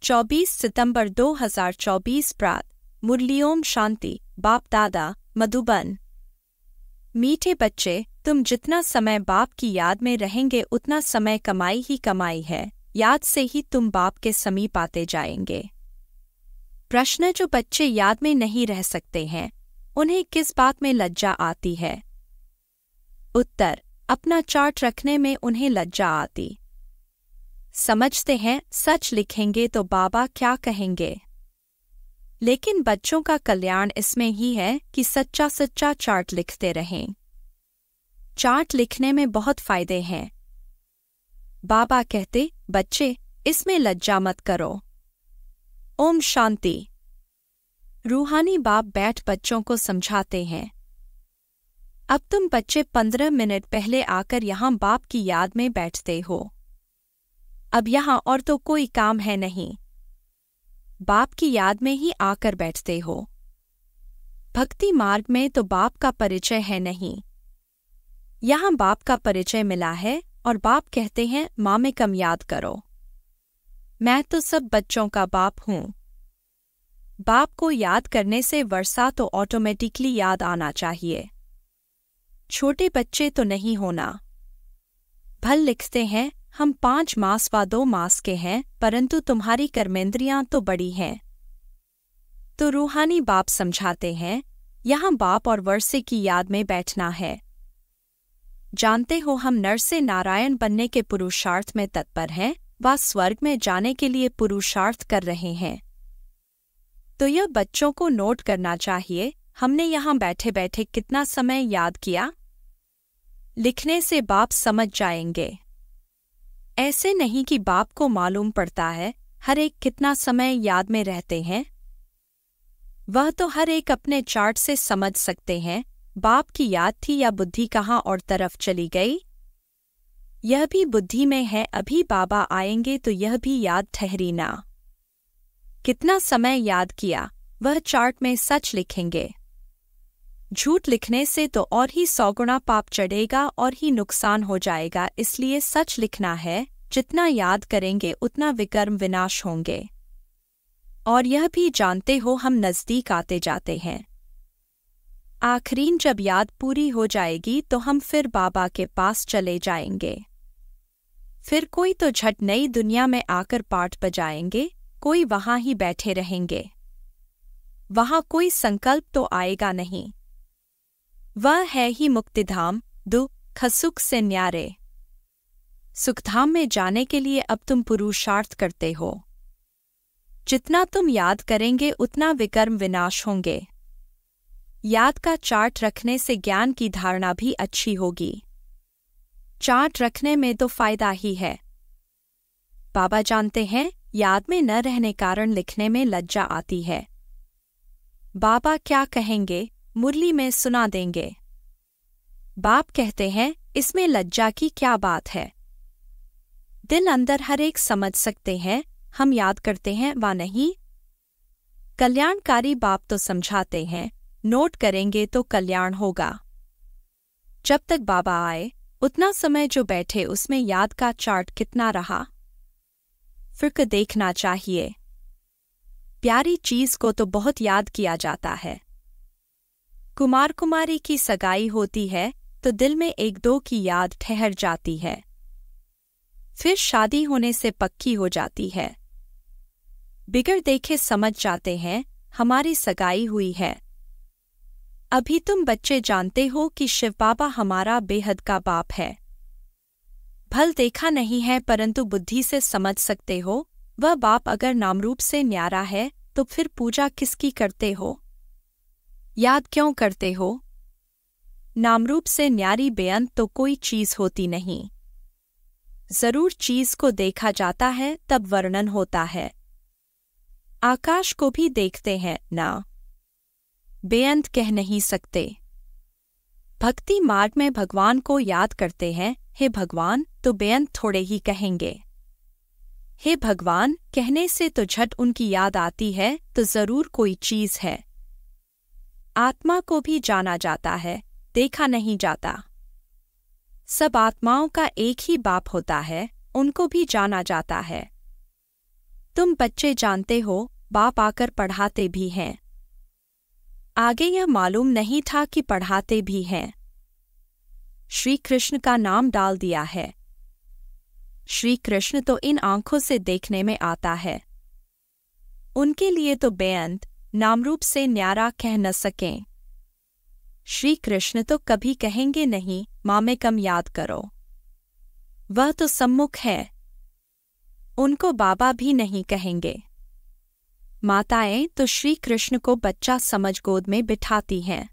24 सितंबर 2024 प्रात मुरली। ओम शांति। बाप दादा मधुबन। मीठे बच्चे, तुम जितना समय बाप की याद में रहेंगे उतना समय कमाई ही कमाई है। याद से ही तुम बाप के समीप आते जाएंगे। प्रश्न, जो बच्चे याद में नहीं रह सकते हैं उन्हें किस बात में लज्जा आती है? उत्तर, अपना चार्ट रखने में उन्हें लज्जा आती। समझते हैं सच लिखेंगे तो बाबा क्या कहेंगे। लेकिन बच्चों का कल्याण इसमें ही है कि सच्चा सच्चा चार्ट लिखते रहें। चार्ट लिखने में बहुत फायदे हैं। बाबा कहते, बच्चे इसमें लज्जा मत करो। ओम शांति। रूहानी बाप बैठ बच्चों को समझाते हैं। अब तुम बच्चे 15 मिनट पहले आकर यहाँ बाप की याद में बैठते हो। अब यहाँ और तो कोई काम है नहीं, बाप की याद में ही आकर बैठते हो। भक्ति मार्ग में तो बाप का परिचय है नहीं, यहाँ बाप का परिचय मिला है और बाप कहते हैं माँ में कम याद करो, मैं तो सब बच्चों का बाप हूँ। बाप को याद करने से वर्षा तो ऑटोमेटिकली याद आना चाहिए। छोटे बच्चे तो नहीं होना। भल लिखते हैं हम 5 मास व 2 मास के हैं, परंतु तुम्हारी कर्मेंद्रियां तो बड़ी हैं। तो रूहानी बाप समझाते हैं यहाँ बाप और वर्षे की याद में बैठना है। जानते हो हम नर से नारायण बनने के पुरुषार्थ में तत्पर हैं व स्वर्ग में जाने के लिए पुरुषार्थ कर रहे हैं। तो यह बच्चों को नोट करना चाहिए, हमने यहाँ बैठे बैठे कितना समय याद किया। लिखने से बाप समझ जाएंगे। ऐसे नहीं कि बाप को मालूम पड़ता है हर एक कितना समय याद में रहते हैं। वह तो हर एक अपने चार्ट से समझ सकते हैं बाप की याद थी या बुद्धि कहाँ और तरफ चली गई। यह भी बुद्धि में है, अभी बाबा आएंगे तो यह भी याद ठहरी ना। कितना समय याद किया वह चार्ट में सच लिखेंगे। झूठ लिखने से तो और ही 100 गुना पाप चढ़ेगा और ही नुकसान हो जाएगा। इसलिए सच लिखना है, जितना याद करेंगे उतना विकर्म विनाश होंगे। और यह भी जानते हो हम नज़दीक आते जाते हैं। आखिरीन जब याद पूरी हो जाएगी तो हम फिर बाबा के पास चले जाएंगे। फिर कोई तो झट नई दुनिया में आकर पाठ बजाएंगे, कोई वहाँ ही बैठे रहेंगे। वहाँ कोई संकल्प तो आएगा नहीं। वह है ही मुक्तिधाम, दुख सुख से न्यारे। सुखधाम में जाने के लिए अब तुम पुरुषार्थ करते हो। जितना तुम याद करेंगे उतना विकर्म विनाश होंगे। याद का चार्ट रखने से ज्ञान की धारणा भी अच्छी होगी। चार्ट रखने में तो फायदा ही है। बाबा जानते हैं याद में न रहने कारण लिखने में लज्जा आती है। बाबा क्या कहेंगे मुरली में सुना देंगे। बाप कहते हैं इसमें लज्जा की क्या बात है। दिल अंदर हर एक समझ सकते हैं हम याद करते हैं वा नहीं। कल्याणकारी बाप तो समझाते हैं नोट करेंगे तो कल्याण होगा। जब तक बाबा आए उतना समय जो बैठे उसमें याद का चार्ट कितना रहा, फिर देखना चाहिए। प्यारी चीज को तो बहुत याद किया जाता है। कुमार कुमारी की सगाई होती है तो दिल में 1-2 की याद ठहर जाती है, फिर शादी होने से पक्की हो जाती है। बिगड़ देखे समझ जाते हैं हमारी सगाई हुई है। अभी तुम बच्चे जानते हो कि शिव बाबा हमारा बेहद का बाप है। भल देखा नहीं है परंतु बुद्धि से समझ सकते हो वह बाप अगर नामरूप से न्यारा है तो फिर पूजा किसकी करते हो, याद क्यों करते हो? नामरूप से न्यारी बेअंत तो कोई चीज होती नहीं। जरूर चीज को देखा जाता है तब वर्णन होता है। आकाश को भी देखते हैं ना, बेअंत कह नहीं सकते। भक्ति मार्ग में भगवान को याद करते हैं हे भगवान, तो बेअंत थोड़े ही कहेंगे। हे भगवान कहने से तो झट उनकी याद आती है तो जरूर कोई चीज है। आत्मा को भी जाना जाता है, देखा नहीं जाता। सब आत्माओं का एक ही बाप होता है, उनको भी जाना जाता है। तुम बच्चे जानते हो, बाप आकर पढ़ाते भी हैं। आगे यह मालूम नहीं था कि पढ़ाते भी हैं। श्री कृष्ण का नाम डाल दिया है। श्री कृष्ण तो इन आंखों से देखने में आता है। उनके लिए तो बेअंत नामरूप से न्यारा कह न सकें। श्री कृष्ण तो कभी कहेंगे नहीं, माँ में कम याद करो। वह तो सम्मुख है। उनको बाबा भी नहीं कहेंगे। माताएं तो श्री कृष्ण को बच्चा समझ गोद में बिठाती हैं।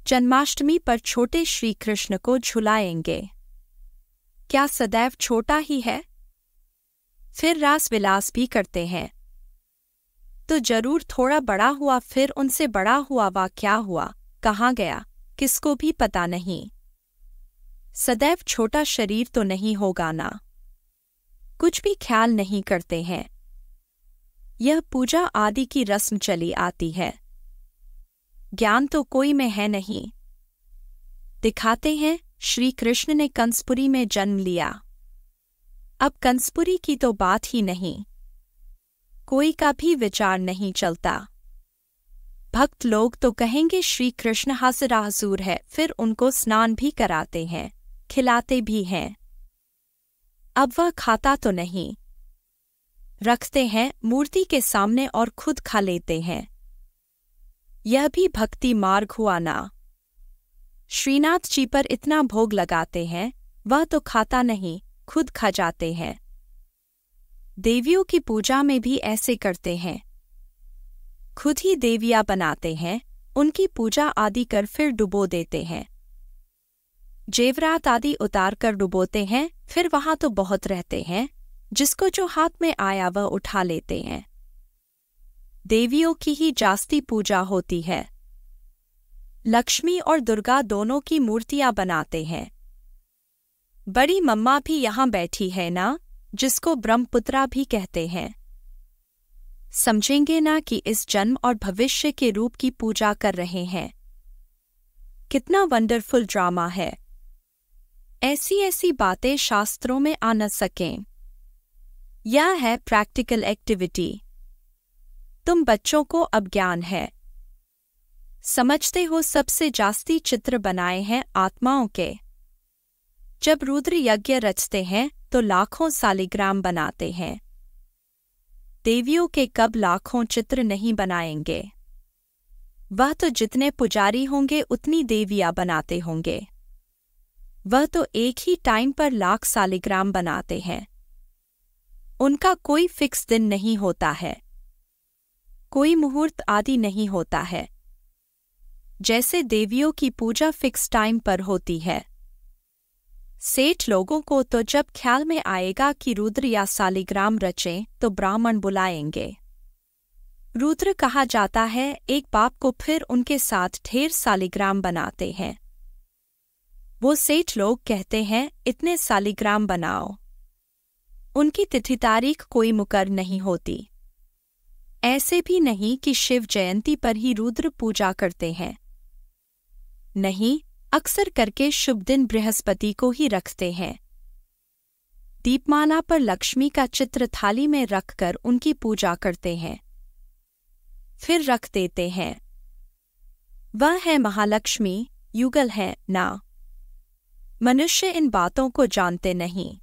जन्माष्टमी पर छोटे श्री कृष्ण को झुलाएंगे। क्या सदैव छोटा ही है? फिर रास विलास भी करते हैं तो जरूर थोड़ा बड़ा हुआ, फिर उनसे बड़ा हुआ। वह क्या हुआ, कहाँ गया, किसको भी पता नहीं। सदैव छोटा शरीर तो नहीं होगा ना। कुछ भी ख्याल नहीं करते हैं। यह पूजा आदि की रस्म चली आती है। ज्ञान तो कोई में है नहीं। दिखाते हैं श्री कृष्ण ने कंसपुरी में जन्म लिया। अब कंसपुरी की तो बात ही नहीं, कोई का भी विचार नहीं चलता। भक्त लोग तो कहेंगे श्री कृष्ण हासराहसूर है, फिर उनको स्नान भी कराते हैं, खिलाते भी हैं। अब वह खाता तो नहीं, रखते हैं मूर्ति के सामने और खुद खा लेते हैं। यह भी भक्ति मार्ग हुआ ना। श्रीनाथ जी पर इतना भोग लगाते हैं, वह तो खाता नहीं, खुद खा जाते हैं। देवियों की पूजा में भी ऐसे करते हैं। खुद ही देवियाँ बनाते हैं, उनकी पूजा आदि कर फिर डुबो देते हैं। जेवरात आदि उतार कर डुबोते हैं, फिर वहां तो बहुत रहते हैं। जिसको जो हाथ में आया वह उठा लेते हैं। देवियों की ही जास्ती पूजा होती है। लक्ष्मी और दुर्गा दोनों की मूर्तियां बनाते हैं। बड़ी मम्मा भी यहाँ बैठी है ना, जिसको ब्रह्मपुत्रा भी कहते हैं। समझेंगे ना कि इस जन्म और भविष्य के रूप की पूजा कर रहे हैं। कितना वंडरफुल ड्रामा है। ऐसी ऐसी बातें शास्त्रों में आ न सकें। यह है प्रैक्टिकल एक्टिविटी। तुम बच्चों को अब ज्ञान है। समझते हो सबसे जास्ती चित्र बनाए हैं आत्माओं के। जब रुद्र यज्ञ रचते हैं तो लाखों सालिग्राम बनाते हैं। देवियों के कब लाखों चित्र नहीं बनाएंगे। वह तो जितने पुजारी होंगे उतनी देवियां बनाते होंगे। वह तो एक ही टाइम पर लाख सालिग्राम बनाते हैं। उनका कोई फिक्स दिन नहीं होता है, कोई मुहूर्त आदि नहीं होता है। जैसे देवियों की पूजा फिक्स टाइम पर होती है। सेठ लोगों को तो जब ख्याल में आएगा कि रुद्र या सालिग्राम रचें तो ब्राह्मण बुलाएंगे। रुद्र कहा जाता है, एक बाप को, फिर उनके साथ ढेर सालिग्राम बनाते हैं। वो सेठ लोग कहते हैं इतने सालिग्राम बनाओ। उनकी तिथि तारीख कोई मुकर नहीं होती। ऐसे भी नहीं कि शिव जयंती पर ही रुद्र पूजा करते हैं। नहीं, अक्सर करके शुभ दिन बृहस्पति को ही रखते हैं। दीपमाला पर लक्ष्मी का चित्र थाली में रखकर उनकी पूजा करते हैं, फिर रख देते हैं। वह है महालक्ष्मी, युगल है ना। मनुष्य इन बातों को जानते नहीं।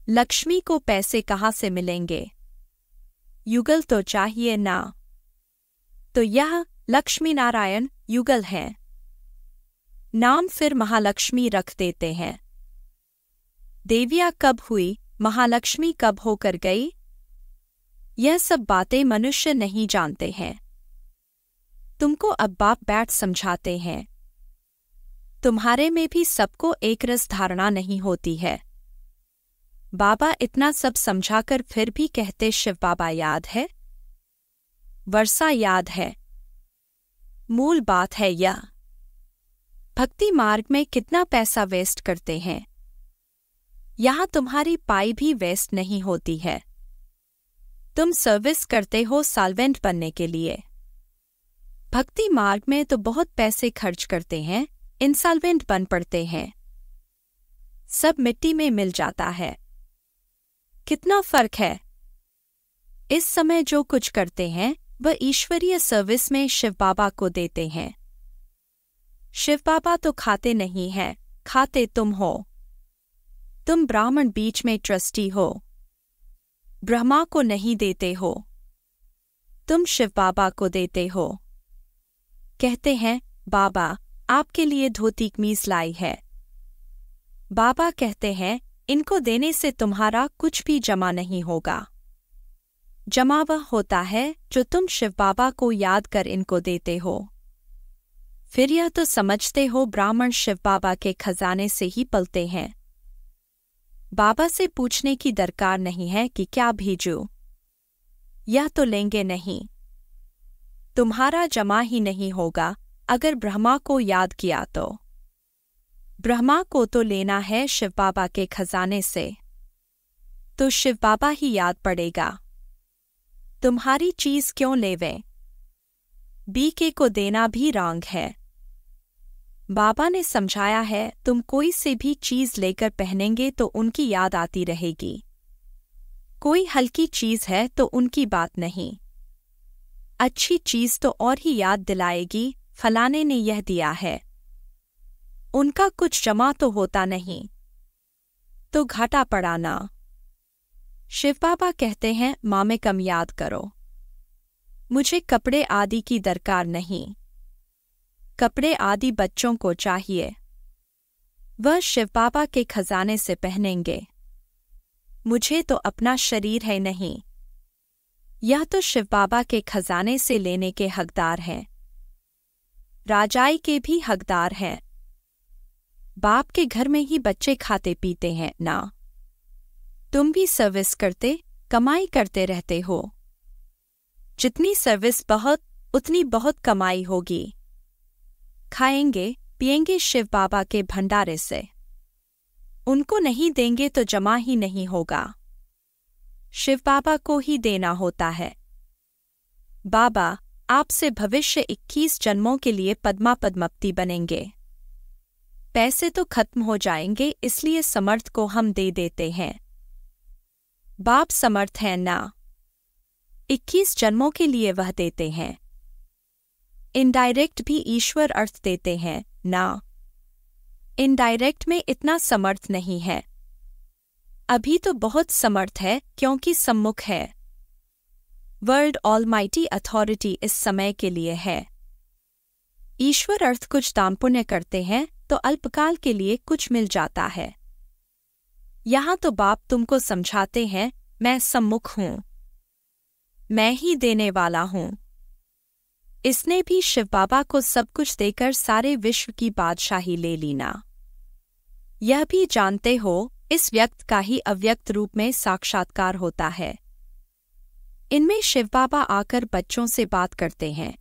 लक्ष्मी को पैसे कहाँ से मिलेंगे? युगल तो चाहिए ना। तो यह लक्ष्मी नारायण युगल है। नाम फिर महालक्ष्मी रख देते हैं। देवियाँ कब हुई, महालक्ष्मी कब होकर गई, यह सब बातें मनुष्य नहीं जानते हैं। तुमको अब बाप बैठ समझाते हैं। तुम्हारे में भी सबको एक रस धारणा नहीं होती है। बाबा इतना सब समझाकर फिर भी कहते शिव बाबा याद है, वर्षा याद है। मूल बात है यह। भक्ति मार्ग में कितना पैसा वेस्ट करते हैं। यहाँ तुम्हारी पाई भी वेस्ट नहीं होती है। तुम सर्विस करते हो सॉल्वेंट बनने के लिए। भक्ति मार्ग में तो बहुत पैसे खर्च करते हैं, इंसॉल्वेंट बन पड़ते हैं। सब मिट्टी में मिल जाता है। कितना फर्क है। इस समय जो कुछ करते हैं वह ईश्वरीय सर्विस में शिव बाबा को देते हैं। शिव बाबा तो खाते नहीं हैं, खाते तुम हो। तुम ब्राह्मण बीच में ट्रस्टी हो, ब्रह्मा को नहीं देते हो, तुम शिव बाबा को देते हो। कहते हैं बाबा आपके लिए धोती कमीज लाई है। बाबा कहते हैं इनको देने से तुम्हारा कुछ भी जमा नहीं होगा। जमा वह होता है जो तुम शिव बाबा को याद कर इनको देते हो। फिर यह तो समझते हो ब्राह्मण शिव बाबा के खजाने से ही पलते हैं। बाबा से पूछने की दरकार नहीं है कि क्या भेजूं। यह तो लेंगे नहीं। तुम्हारा जमा ही नहीं होगा अगर ब्रह्मा को याद किया तो। ब्रह्मा को तो लेना है शिव बाबा के खजाने से, तो शिव बाबा ही याद पड़ेगा। तुम्हारी चीज क्यों लेवें? बीके को देना भी रॉन्ग है। बाबा ने समझाया है तुम कोई से भी चीज लेकर पहनेंगे तो उनकी याद आती रहेगी। कोई हल्की चीज है तो उनकी बात नहीं, अच्छी चीज तो और ही याद दिलाएगी, फलाने ने यह दिया है। उनका कुछ जमा तो होता नहीं, तो घाटा पड़ा ना। शिव बाबा कहते हैं माँ में कम याद करो, मुझे कपड़े आदि की दरकार नहीं। कपड़े आदि बच्चों को चाहिए, वह शिव बाबा के खजाने से पहनेंगे। मुझे तो अपना शरीर है नहीं, यह तो शिव बाबा के खजाने से लेने के हकदार हैं। राजाई के भी हकदार हैं। बाप के घर में ही बच्चे खाते पीते हैं ना। तुम भी सर्विस करते कमाई करते रहते हो। जितनी सर्विस बहुत उतनी बहुत कमाई होगी। खाएंगे पिएंगे शिव बाबा के भंडारे से। उनको नहीं देंगे तो जमा ही नहीं होगा। शिव बाबा को ही देना होता है। बाबा आपसे भविष्य 21 जन्मों के लिए पद्मा पद्मपति बनेंगे। पैसे तो खत्म हो जाएंगे, इसलिए समर्थ को हम दे देते हैं। बाप समर्थ हैं ना, 21 जन्मों के लिए वह देते हैं। इनडायरेक्ट भी ईश्वर अर्थ देते हैं ना। इनडायरेक्ट में इतना समर्थ नहीं है। अभी तो बहुत समर्थ है क्योंकि सम्मुख है। वर्ल्ड ऑलमाइटी अथॉरिटी इस समय के लिए है। ईश्वर अर्थ कुछ दान पुण्य करते हैं तो अल्पकाल के लिए कुछ मिल जाता है। यहाँ तो बाप तुमको समझाते हैं मैं सम्मुख हूँ, मैं ही देने वाला हूँ। इसने भी शिव बाबा को सब कुछ देकर सारे विश्व की बादशाही ले ली ना। यह भी जानते हो इस व्यक्त का ही अव्यक्त रूप में साक्षात्कार होता है। इनमें शिव बाबा आकर बच्चों से बात करते हैं।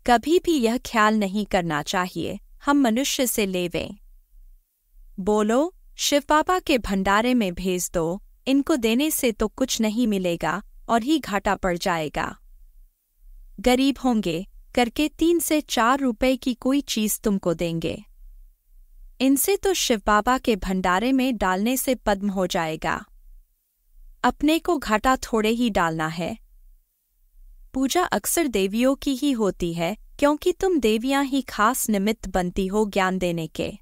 कभी भी यह ख्याल नहीं करना चाहिए हम मनुष्य से लेवें। बोलो शिव बाबा के भंडारे में भेज दो, इनको देने से तो कुछ नहीं मिलेगा और ही घाटा पड़ जाएगा। गरीब होंगे करके 3 से 4 रुपए की कोई चीज तुमको देंगे। इनसे तो शिव बाबा के भंडारे में डालने से पद्म हो जाएगा। अपने को घाटा थोड़े ही डालना है। पूजा अक्सर देवियों की ही होती है क्योंकि तुम देवियां ही खास निमित्त बनती हो ज्ञान देने के।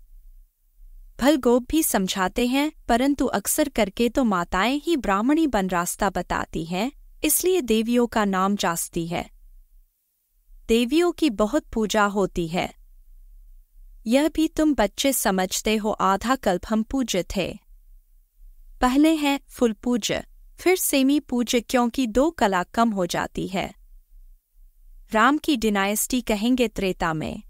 भलगोप भी समझाते हैं, परंतु अक्सर करके तो माताएं ही ब्राह्मणी बन रास्ता बताती हैं, इसलिए देवियों का नाम जास्ती है। देवियों की बहुत पूजा होती है। यह भी तुम बच्चे समझते हो। आधा कल्प हम पूज्य थे। पहले हैं फुल पूज्य, फिर सेमी पूज्य क्योंकि 2 कला कम हो जाती है। राम की डिनायस्टी कहेंगे त्रेता में।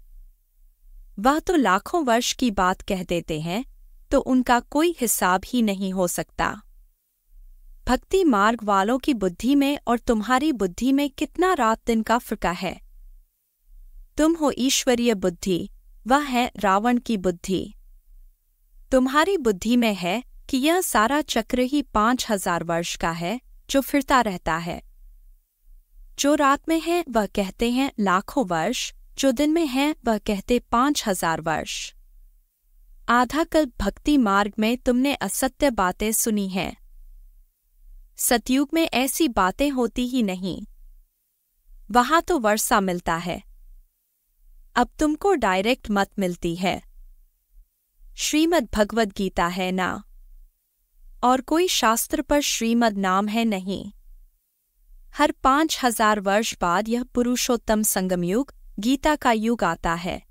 वह तो लाखों वर्ष की बात कह देते हैं, तो उनका कोई हिसाब ही नहीं हो सकता। भक्ति मार्ग वालों की बुद्धि में और तुम्हारी बुद्धि में कितना रात दिन का फर्क है। तुम हो ईश्वरीय बुद्धि, वह है रावण की बुद्धि। तुम्हारी बुद्धि में है कि यह सारा चक्र ही 5000 वर्ष का है जो फिरता रहता है। जो रात में है वह कहते हैं लाखों वर्ष, जो दिन में है वह कहते 5000 वर्ष। आधा कल्प भक्ति मार्ग में तुमने असत्य बातें सुनी हैं। सतयुग में ऐसी बातें होती ही नहीं। वहां तो वर्षा मिलता है, अब तुमको डायरेक्ट मत मिलती है। श्रीमद् भगवद गीता है ना, और कोई शास्त्र पर श्रीमद् नाम है नहीं। हर 5000 वर्ष बाद यह पुरुषोत्तम संगमयुग गीता का युग आता है।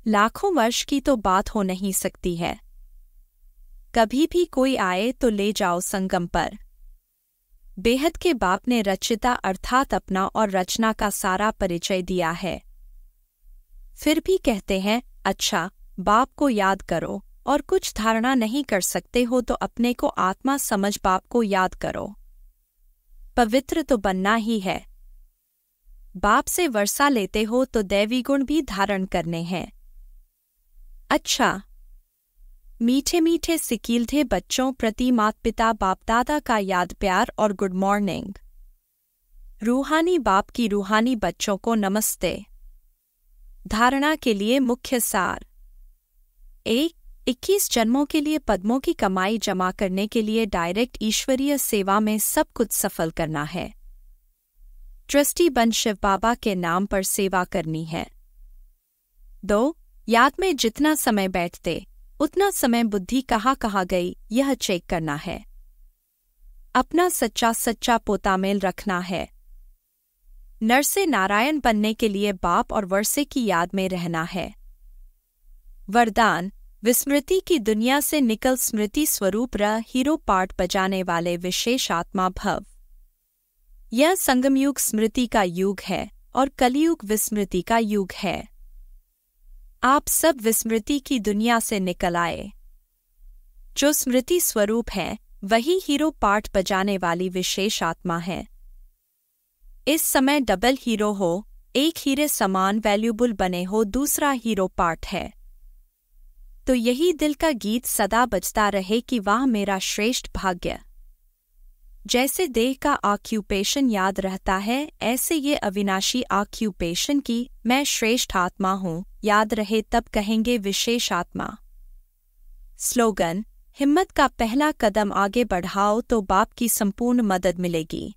लाखों वर्ष की तो बात हो नहीं सकती है। कभी भी कोई आए तो ले जाओ संगम पर। बेहद के बाप ने रचिता अर्थात अपना और रचना का सारा परिचय दिया है। फिर भी कहते हैं, अच्छा बाप को याद करो, और कुछ धारणा नहीं कर सकते हो तो अपने को आत्मा समझ बाप को याद करो। पवित्र तो बनना ही है। बाप से वर्षा लेते हो तो दैवी गुण भी धारण करने हैं। अच्छा, मीठे मीठे सिकीलधे बच्चों प्रति माता पिता बाप दादा का याद प्यार और गुड मॉर्निंग। रूहानी बाप की रूहानी बच्चों को नमस्ते। धारणा के लिए मुख्य सार: 21 जन्मों के लिए पद्मों की कमाई जमा करने के लिए डायरेक्ट ईश्वरीय सेवा में सब कुछ सफल करना है। ट्रस्टी बन शिव बाबा के नाम पर सेवा करनी है। 2. याद में जितना समय बैठते उतना समय बुद्धि कहाँ गई यह चेक करना है। अपना सच्चा पोतामेल रखना है। नर से नारायण बनने के लिए बाप और वर्षे की याद में रहना है। वरदान: विस्मृति की दुनिया से निकल स्मृति स्वरूप रह हीरो पार्ट बजाने वाले विशेष आत्मा भव। यह संगमयुग स्मृति का युग है और कलयुग विस्मृति का युग है। आप सब विस्मृति की दुनिया से निकल आए। जो स्मृति स्वरूप है वही हीरो पार्ट बजाने वाली विशेष आत्मा है। इस समय डबल हीरो हो, एक हीरे समान वैल्यूबल बने हो, दूसरा हीरो पार्ट है। तो यही दिल का गीत सदा बजता रहे कि वाह मेरा श्रेष्ठ भाग्य। जैसे देह का ऑक्यूपेशन याद रहता है, ऐसे ये अविनाशी ऑक्यूपेशन की मैं श्रेष्ठ आत्मा हूँ याद रहे, तब कहेंगे विशेष आत्मा। स्लोगन: हिम्मत का पहला कदम आगे बढ़ाओ तो बाप की संपूर्ण मदद मिलेगी।